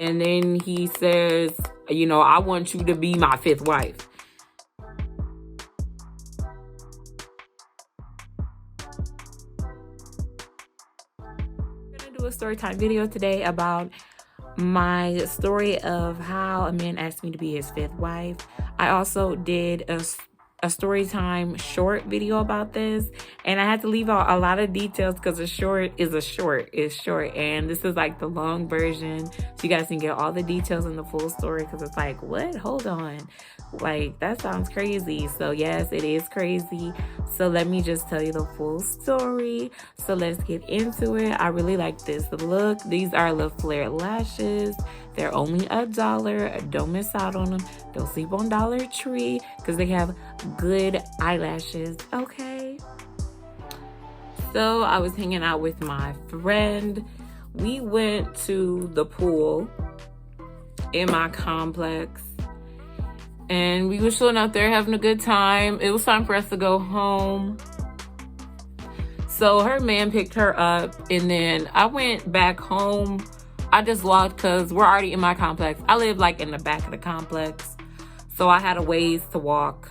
And then he says, you know, I want you to be my fifth wife. I'm gonna do a story time video today about my story of how a man asked me to be his fifth wife. I also did a story time short video about this, and I had to leave out a lot of details because it's short, and this is like the long version, so you guys can get all the details in the full story, because it's like, what? Hold on, like that sounds crazy. So yes, it is crazy. So let me just tell you the full story. So let's get into it. I really like this look. These are the flared lashes. They're only $1. Don't miss out on them. Don't sleep on Dollar Tree because they have good eyelashes, okay? So I was hanging out with my friend. We went to the pool in my complex, and we were chilling out there having a good time. It was time for us to go home. So her man picked her up, and then I went back home. I just walked because we're already in my complex. I live like in the back of the complex, so I had a ways to walk.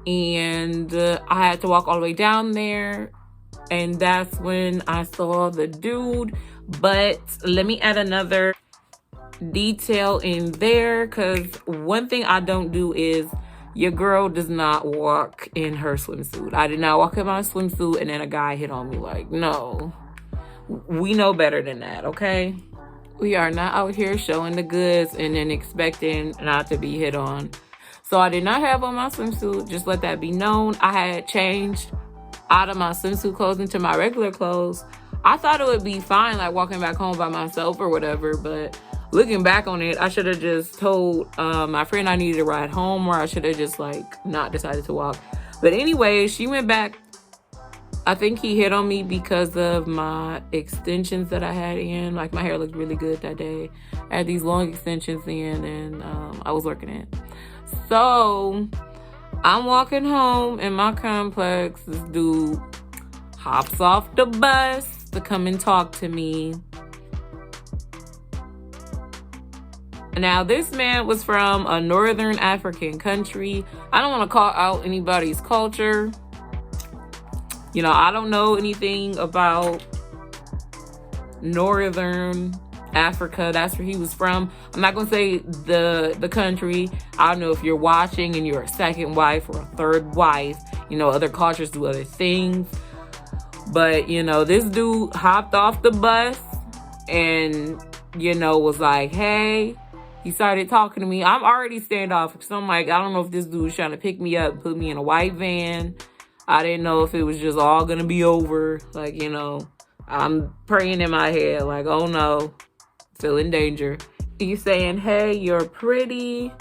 And I had to walk all the way down there, and that's when I saw the dude. But let me add another detail in there, because one thing I don't do is, your girl does not walk in her swimsuit. I did not walk in my swimsuit and then a guy hit on me. Like, no. We know better than that, okay? We are not out here showing the goods and then expecting not to be hit on. So I did not have on my swimsuit. Just let that be known. I had changed out of my swimsuit clothes into my regular clothes. I thought it would be fine, like walking back home by myself or whatever, but looking back on it, I should have just told my friend I needed a ride home, or I should have just like not decided to walk. But anyway, she went back. I think he hit on me because of my extensions that I had in. Like, my hair looked really good that day. I had these long extensions in, and I was working it. So I'm walking home in my complex. This dude hops off the bus to come and talk to me. Now, this man was from a northern African country. I don't want to call out anybody's culture. You know, I don't know anything about northern Africa. That's where he was from. I'm not going to say the country. I don't know if you're watching and you're a second wife or a third wife. You know, other cultures do other things. But, you know, this dude hopped off the bus and, you know, was like, hey. He started talking to me. I'm already standoffish. So I'm like, I don't know if this dude was trying to pick me up, put me in a white van. I didn't know if it was just all gonna be over. Like, you know, I'm praying in my head, like, oh no, feeling danger. He's saying, hey, you're pretty.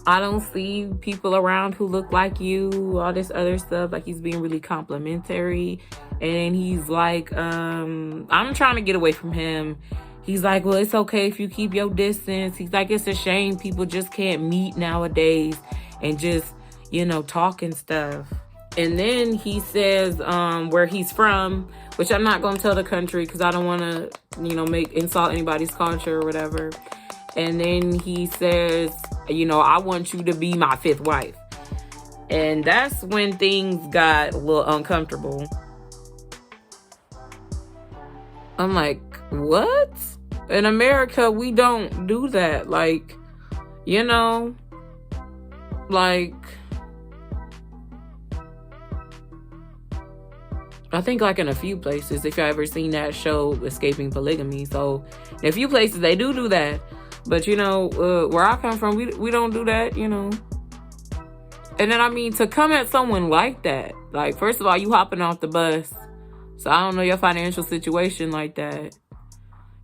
I don't see people around who look like you, all this other stuff. Like, he's being really complimentary. And he's like, I'm trying to get away from him. He's like, well, it's okay if you keep your distance. He's like, it's a shame people just can't meet nowadays and just, you know, talk and stuff. And then he says where he's from, which I'm not going to tell the country because I don't want to, you know, insult anybody's culture or whatever. And then he says, you know, I want you to be my fifth wife. And that's when things got a little uncomfortable. I'm like, what? In America, we don't do that. Like, you know, like, I think like in a few places, if y'all ever seen that show, Escaping Polygamy. So in a few places, they do that. But, you know, where I come from, we don't do that, you know. And then, I mean, to come at someone like that, like, first of all, you hopping off the bus. So I don't know your financial situation like that.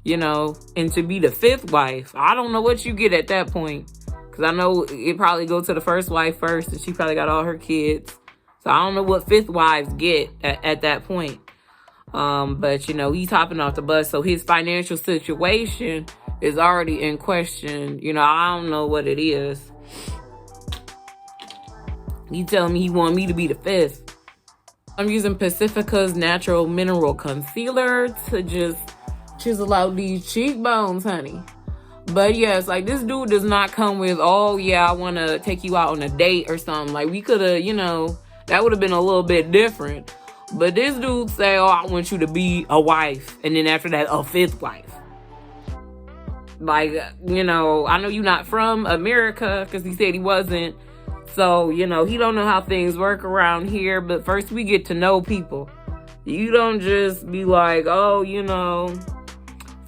You know, and to be the fifth wife, I don't know what you get at that point. Because I know it probably go to the first wife first, and she probably got all her kids. So I don't know what fifth wives get at that point. But, you know, he's hopping off the bus. So his financial situation is already in question. You know, I don't know what it is. He telling me he want me to be the fifth. I'm using Pacifica's Natural Mineral Concealer to just Chisel out these cheekbones, honey. But yes, like, this dude does not come with, oh yeah, I want to take you out on a date or something. Like, we could have, you know, that would have been a little bit different. But this dude say, oh, I want you to be a wife. And then after that, a fifth wife. Like, you know, I know you're not from America, because he said he wasn't. So, you know, he don't know how things work around here. But first we get to know people. You don't just be like, oh, you know,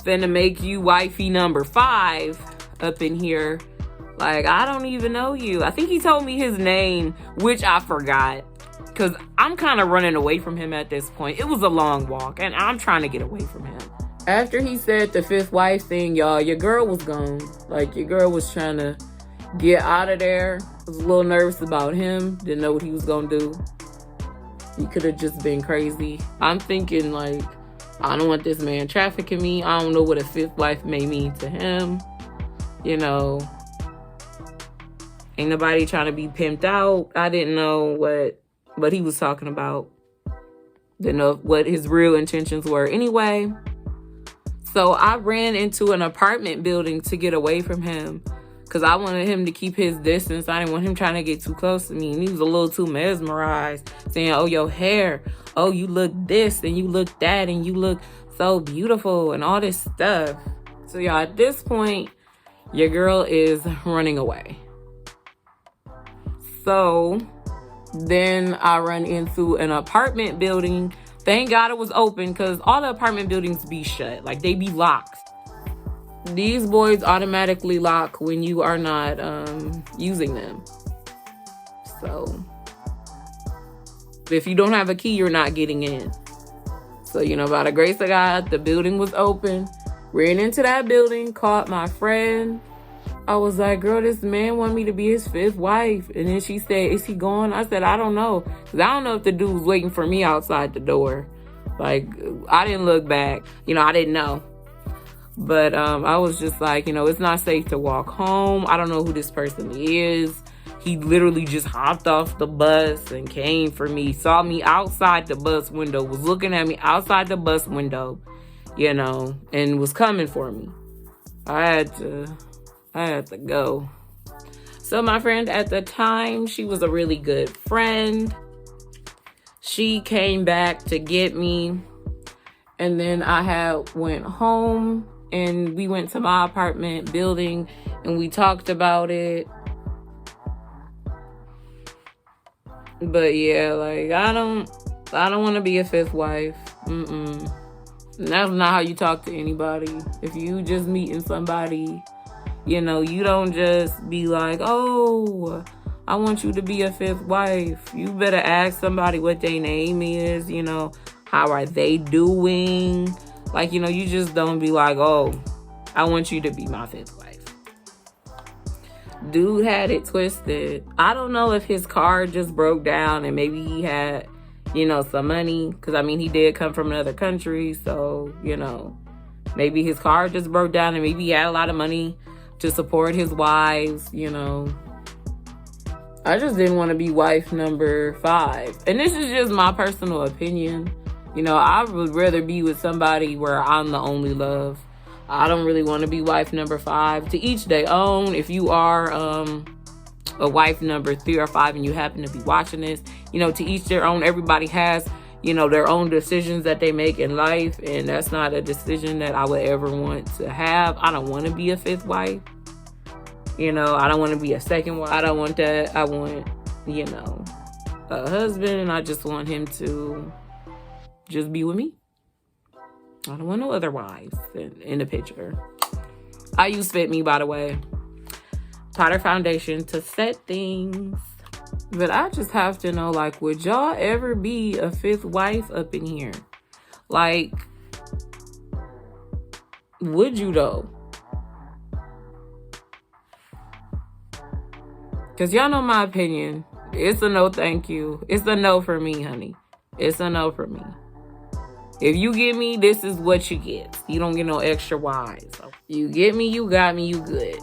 finna make you wifey number 5 up in here. Like, I don't even know you. I think he told me his name, which I forgot. Because I'm kind of running away from him at this point. It was a long walk, and I'm trying to get away from him. After he said the fifth wife thing, y'all, your girl was gone. Like, your girl was trying to get out of there. I was a little nervous about him. Didn't know what he was going to do. He could have just been crazy. I'm thinking, like, I don't want this man trafficking me. I don't know what a fifth wife may mean to him. You know, ain't nobody trying to be pimped out. I didn't know what he was talking about. Didn't know what his real intentions were anyway. So I ran into an apartment building to get away from him because I wanted him to keep his distance. I didn't want him trying to get too close to me. And he was a little too mesmerized, saying, oh, your hair. Oh, you look this and you look that and you look so beautiful and all this stuff. So y'all, at this point, your girl is running away. So then I run into an apartment building. Thank God it was open, because all the apartment buildings be shut. Like, they be locked. These boys automatically lock when you are not using them. So if you don't have a key, you're not getting in. So, you know, by the grace of God, the building was open. Ran into that building, caught my friend. I was like, girl, this man want me to be his fifth wife. And then she said, is he gone? I said, I don't know. Because I don't know if the dude was waiting for me outside the door. Like, I didn't look back. You know, I didn't know. But I was just like, you know, it's not safe to walk home. I don't know who this person is. He literally just hopped off the bus and came for me. Saw me outside the bus window. Was looking at me outside the bus window, you know, and was coming for me. I had to go. So my friend at the time, she was a really good friend. She came back to get me. And then I went home and we went to my apartment building and we talked about it. But yeah, like, I don't want to be a fifth wife. And that's not how you talk to anybody. If you just meeting somebody, you know, you don't just be like, oh, I want you to be a fifth wife. You better ask somebody what their name is, you know, how are they doing? Like, you know, you just don't be like, oh, I want you to be my fifth wife. Dude had it twisted. I don't know if his car just broke down and maybe he had, you know, some money. Because, I mean, he did come from another country. So, you know, maybe his car just broke down and maybe he had a lot of money to support his wives, you know. I just didn't want to be wife number 5. And this is just my personal opinion. You know, I would rather be with somebody where I'm the only love. I don't really want to be wife number 5. To each their own. If you are a wife number 3 or 5 and you happen to be watching this, you know, to each their own. Everybody has, you know, their own decisions that they make in life. And that's not a decision that I would ever want to have. I don't want to be a fifth wife. You know, I don't want to be a second wife. I don't want that. I want, you know, a husband, and I just want him to just be with me. I don't want no other wives in the picture. I use Fit Me, by the way. Potter Foundation to set things. But I just have to know, like, would y'all ever be a fifth wife up in here? Like, would you though? Because y'all know my opinion. It's a no thank you. It's a no for me, honey. It's a no for me. If you get me, this is what you get. You don't get no extra wise. You get me, you got me, you good.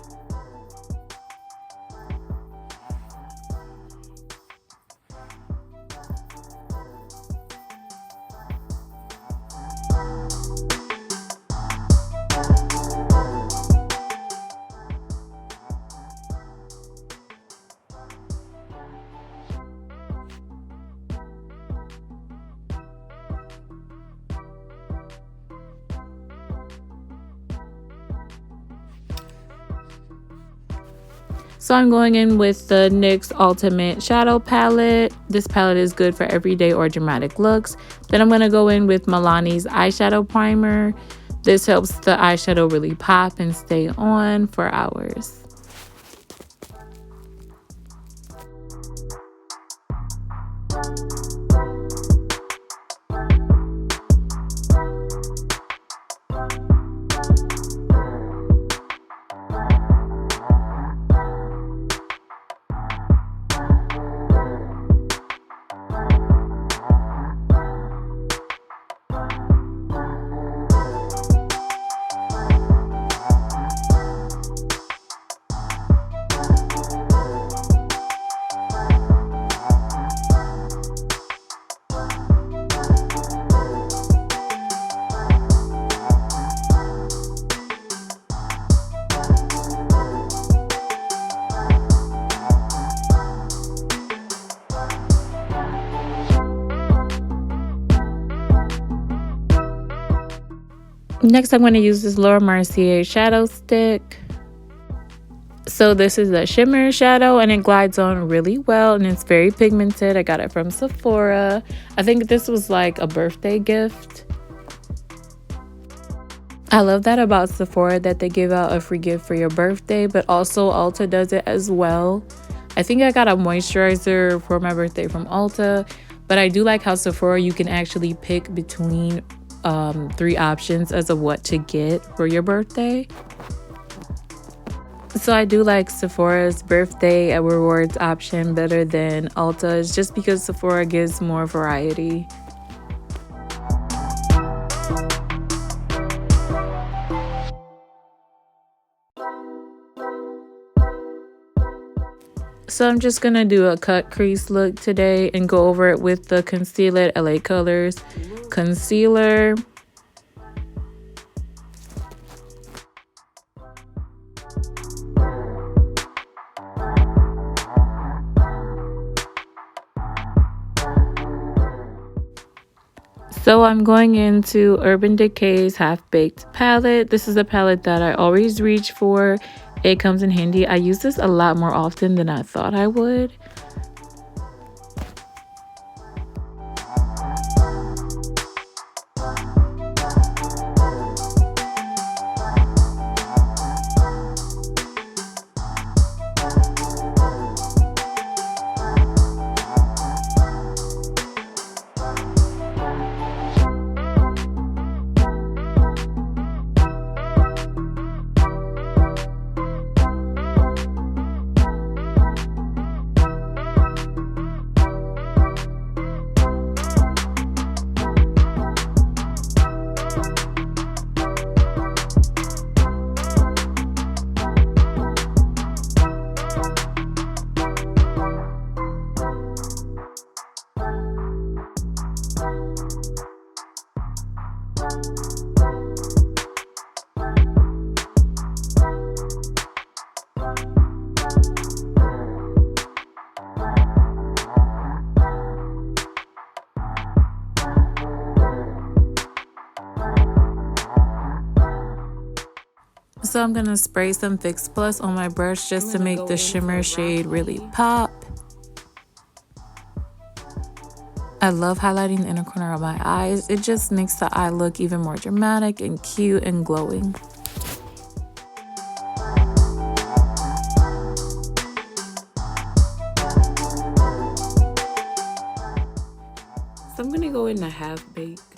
So I'm going in with the NYX Ultimate Shadow Palette. This palette is good for everyday or dramatic looks. Then I'm going to go in with Milani's eyeshadow primer. This helps the eyeshadow really pop and stay on for hours. Next, I'm going to use this Laura Mercier shadow stick. So this is a shimmer shadow and it glides on really well and it's very pigmented. I got it from Sephora. I think this was like a birthday gift. I love that about Sephora, that they give out a free gift for your birthday, but also Ulta does it as well. I think I got a moisturizer for my birthday from Ulta, but I do like how Sephora, you can actually pick between 3 options as of what to get for your birthday. So I do like Sephora's birthday rewards option better than Ulta's, just because Sephora gives more variety. So I'm just gonna do a cut crease look today and go over it with the Conceal It LA Colors concealer. So I'm going into Urban Decay's Half Baked palette. This is a palette that I always reach for. It comes in handy. I use this a lot more often than I thought I would. So I'm going to spray some Fix Plus on my brush just to make the shimmer shade really pop. I love highlighting the inner corner of my eyes. It just makes the eye look even more dramatic and cute and glowing. So I'm going to go in the Half Baked.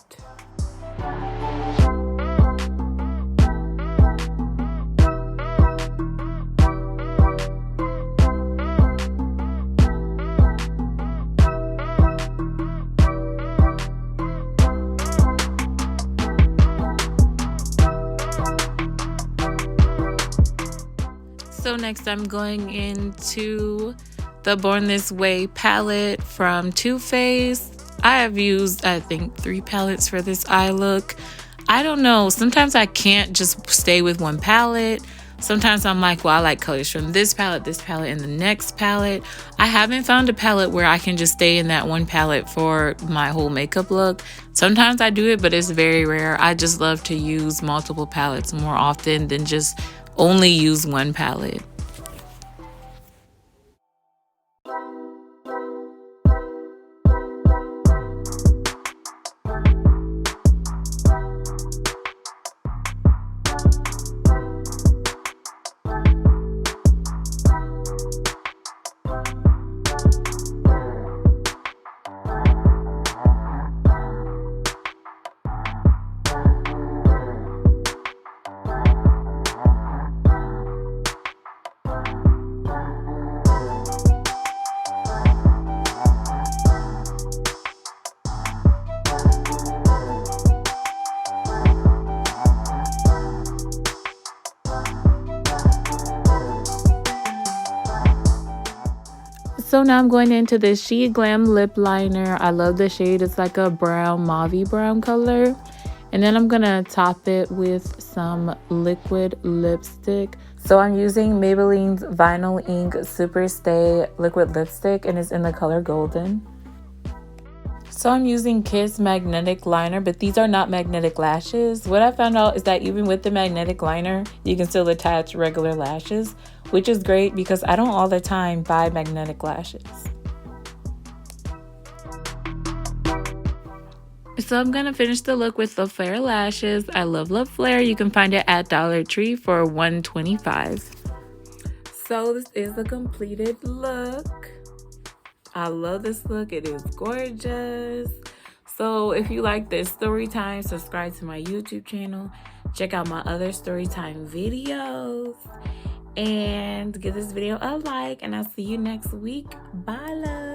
So next I'm going into the Born This Way palette from Too Faced. I have used, I think, 3 palettes for this eye look. I don't know, sometimes I can't just stay with one palette. Sometimes I'm like, well, I like colors from this palette, and the next palette. I haven't found a palette where I can just stay in that one palette for my whole makeup look. Sometimes I do it, but it's very rare. I just love to use multiple palettes more often than just only use one palette. So now I'm going into the She Glam lip liner. I love the shade. It's like a brown, mauvey brown color. And then I'm gonna top it with some liquid lipstick. So I'm using Maybelline's Vinyl Ink Super Stay liquid lipstick, and it's in the color Golden. So I'm using Kiss magnetic liner, but these are not magnetic lashes. What I found out is that even with the magnetic liner, you can still attach regular lashes, which is great because I don't all the time buy magnetic lashes. So I'm going to finish the look with the flare lashes. I love flare. You can find it at Dollar Tree for $1.25. So this is the completed look. I love this look. It is gorgeous. So if you like this story time, subscribe to my YouTube channel. Check out my other story time videos. And give this video a like. And I'll see you next week. Bye, love.